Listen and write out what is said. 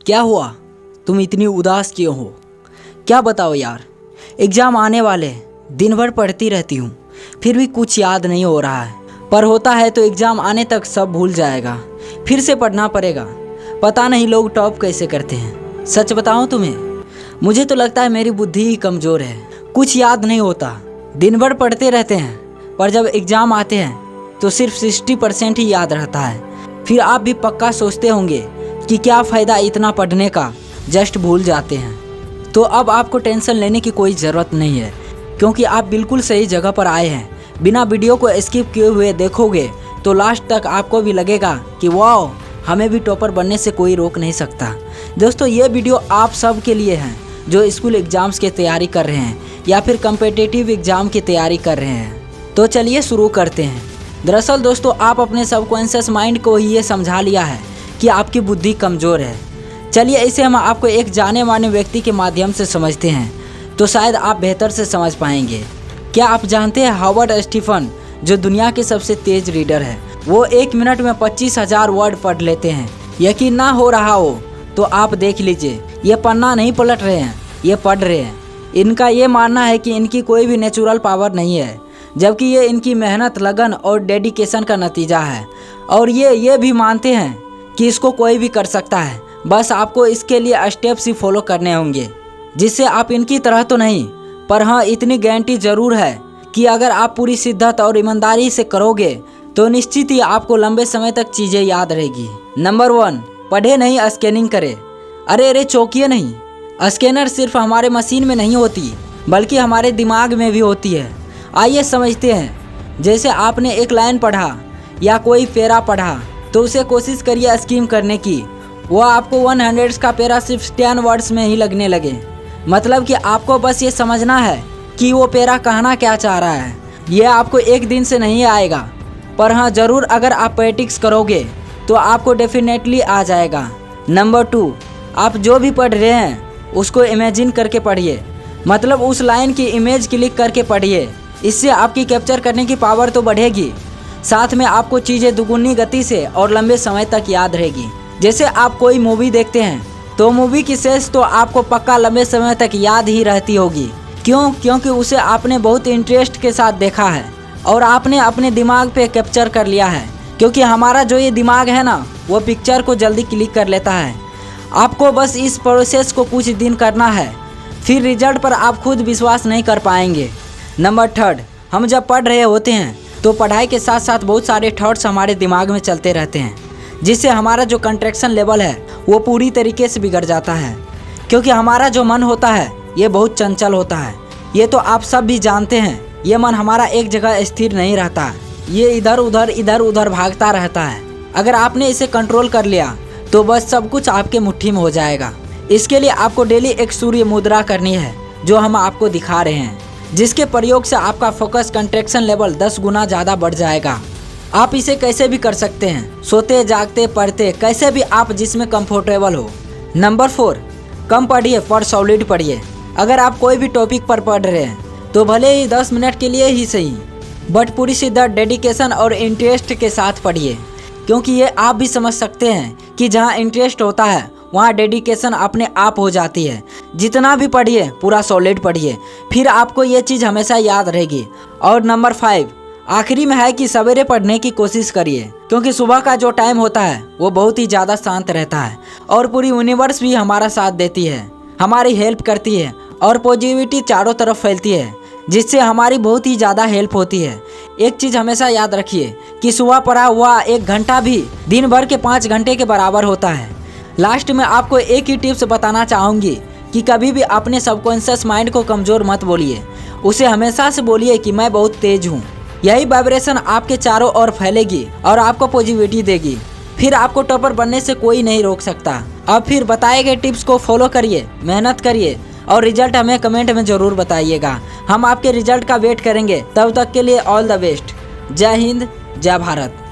क्या हुआ? तुम इतनी उदास क्यों हो? क्या बताओ यार, एग्ज़ाम आने वाले हैं। दिन भर पढ़ती रहती हूँ, फिर भी कुछ याद नहीं हो रहा है। पर होता है तो एग्ज़ाम आने तक सब भूल जाएगा, फिर से पढ़ना पड़ेगा। पता नहीं लोग टॉप कैसे करते हैं। सच बताऊँ तुम्हें, मुझे तो लगता है मेरी बुद्धि ही कमज़ोर है। कुछ याद नहीं होता, दिन भर पढ़ते रहते हैं, पर जब एग्ज़ाम आते हैं तो सिर्फ 60% ही याद रहता है। फिर आप भी पक्का सोचते होंगे कि क्या फ़ायदा इतना पढ़ने का, जस्ट भूल जाते हैं। तो अब आपको टेंशन लेने की कोई ज़रूरत नहीं है, क्योंकि आप बिल्कुल सही जगह पर आए हैं। बिना वीडियो को स्किप किए हुए देखोगे तो लास्ट तक आपको भी लगेगा कि वाह, हमें भी टॉपर बनने से कोई रोक नहीं सकता। दोस्तों, ये वीडियो आप सब के लिए है जो स्कूल एग्ज़ाम्स की तैयारी कर रहे हैं या फिर कम्पिटिटिव एग्ज़ाम की तैयारी कर रहे हैं। तो चलिए शुरू करते हैं। दरअसल दोस्तों, आप अपने सबकॉन्शियस माइंड को ही ये समझा लिया है कि आपकी बुद्धि कमज़ोर है। चलिए इसे हम आपको एक जाने माने व्यक्ति के माध्यम से समझते हैं, तो शायद आप बेहतर से समझ पाएंगे। क्या आप जानते हैं हॉवर्ड स्टीफन, जो दुनिया के सबसे तेज़ रीडर है, वो 1 मिनट में 25,000 वर्ड पढ़ लेते हैं। यकीन ना हो रहा हो तो आप देख लीजिए, ये पन्ना नहीं पलट रहे हैं, ये पढ़ रहे हैं। इनका ये मानना है कि इनकी कोई भी नेचुरल पावर नहीं है, जबकि ये इनकी मेहनत, लगन और डेडिकेशन का नतीजा है। और ये भी मानते हैं कि इसको कोई भी कर सकता है, बस आपको इसके लिए स्टेप्स ही फॉलो करने होंगे, जिससे आप इनकी तरह तो नहीं, पर हाँ इतनी गारंटी ज़रूर है कि अगर आप पूरी शिद्दत और ईमानदारी से करोगे तो निश्चित ही आपको लंबे समय तक चीज़ें याद रहेगी। नंबर 1, पढ़े नहीं, स्कैनिंग करें। अरे चौंकिए नहीं, स्कैनर सिर्फ हमारे मशीन में नहीं होती, बल्कि हमारे दिमाग में भी होती है। आइए समझते हैं। जैसे आपने एक लाइन पढ़ा या कोई पैरा पढ़ा, तो उसे कोशिश करिए स्किम करने की। वो आपको 100 का पैरा सिर्फ 10 वर्ड्स में ही लगने लगे। मतलब कि आपको बस ये समझना है कि वो पैरा कहना क्या चाह रहा है। ये आपको एक दिन से नहीं आएगा, पर हाँ ज़रूर अगर आप प्रैक्टिस करोगे तो आपको डेफिनेटली आ जाएगा। नंबर 2, आप जो भी पढ़ रहे हैं उसको इमेजिन करके पढ़िए। मतलब उस लाइन की इमेज क्लिक करके पढ़िए। इससे आपकी कैप्चर करने की पावर तो बढ़ेगी, साथ में आपको चीज़ें दुगुनी गति से और लंबे समय तक याद रहेगी। जैसे आप कोई मूवी देखते हैं तो मूवी की सेंस तो आपको पक्का लंबे समय तक याद ही रहती होगी। क्योंकि उसे आपने बहुत इंटरेस्ट के साथ देखा है और आपने अपने दिमाग पे कैप्चर कर लिया है। क्योंकि हमारा जो ये दिमाग है ना, वो पिक्चर को जल्दी क्लिक कर लेता है। आपको बस इस प्रोसेस को कुछ दिन करना है, फिर रिजल्ट पर आप खुद विश्वास नहीं कर पाएंगे। नंबर 3, हम जब पढ़ रहे होते हैं तो पढ़ाई के साथ साथ बहुत सारे थॉट्स हमारे दिमाग में चलते रहते हैं, जिससे हमारा जो कंट्रैक्शन लेवल है वो पूरी तरीके से बिगड़ जाता है। क्योंकि हमारा जो मन होता है ये बहुत चंचल होता है। ये तो आप सब भी जानते हैं। ये मन हमारा एक जगह स्थिर नहीं रहता, ये इधर उधर भागता रहता है। अगर आपने इसे कंट्रोल कर लिया तो बस सब कुछ आपके मुट्ठी में हो जाएगा। इसके लिए आपको डेली एक सूर्य मुद्रा करनी है, जो हम आपको दिखा रहे हैं, जिसके प्रयोग से आपका फोकस, कंट्रैक्शन लेवल 10 गुना ज़्यादा बढ़ जाएगा। आप इसे कैसे भी कर सकते हैं, सोते जागते पढ़ते, कैसे भी आप जिसमें कंफर्टेबल हो। नंबर 4, कम पढ़िए पर सॉलिड पढ़िए। अगर आप कोई भी टॉपिक पर पढ़ रहे हैं तो भले ही 10 मिनट के लिए ही सही, बट पूरी शिद्दत, डेडिकेशन और इंटरेस्ट के साथ पढ़िए। क्योंकि ये आप भी समझ सकते हैं कि जहाँ इंटरेस्ट होता है वहाँ डेडिकेशन अपने आप हो जाती है। जितना भी पढ़िए पूरा सॉलिड पढ़िए, फिर आपको ये चीज़ हमेशा याद रहेगी। और नंबर 5 आखिरी में है कि सवेरे पढ़ने की कोशिश करिए, क्योंकि सुबह का जो टाइम होता है वो बहुत ही ज़्यादा शांत रहता है और पूरी यूनिवर्स भी हमारा साथ देती है, हमारी हेल्प करती है और पॉजिटिविटी चारों तरफ फैलती है, जिससे हमारी बहुत ही ज़्यादा हेल्प होती है। एक चीज़ हमेशा याद रखिए कि सुबह पढ़ा हुआ 1 घंटा भी दिन भर के 5 घंटे के बराबर होता है। लास्ट में आपको एक ही टिप्स बताना चाहूँगी कि कभी भी अपने सबकॉन्शियस माइंड को कमज़ोर मत बोलिए। उसे हमेशा से बोलिए कि मैं बहुत तेज़ हूँ। यही वाइब्रेशन आपके चारों ओर फैलेगी और आपको पॉजिटिविटी देगी। फिर आपको टॉपर बनने से कोई नहीं रोक सकता। अब फिर बताए गए टिप्स को फॉलो करिए, मेहनत करिए और रिजल्ट हमें कमेंट में ज़रूर बताइएगा। हम आपके रिजल्ट का वेट करेंगे। तब तक के लिए ऑल द बेस्ट। जय हिंद, जय भारत।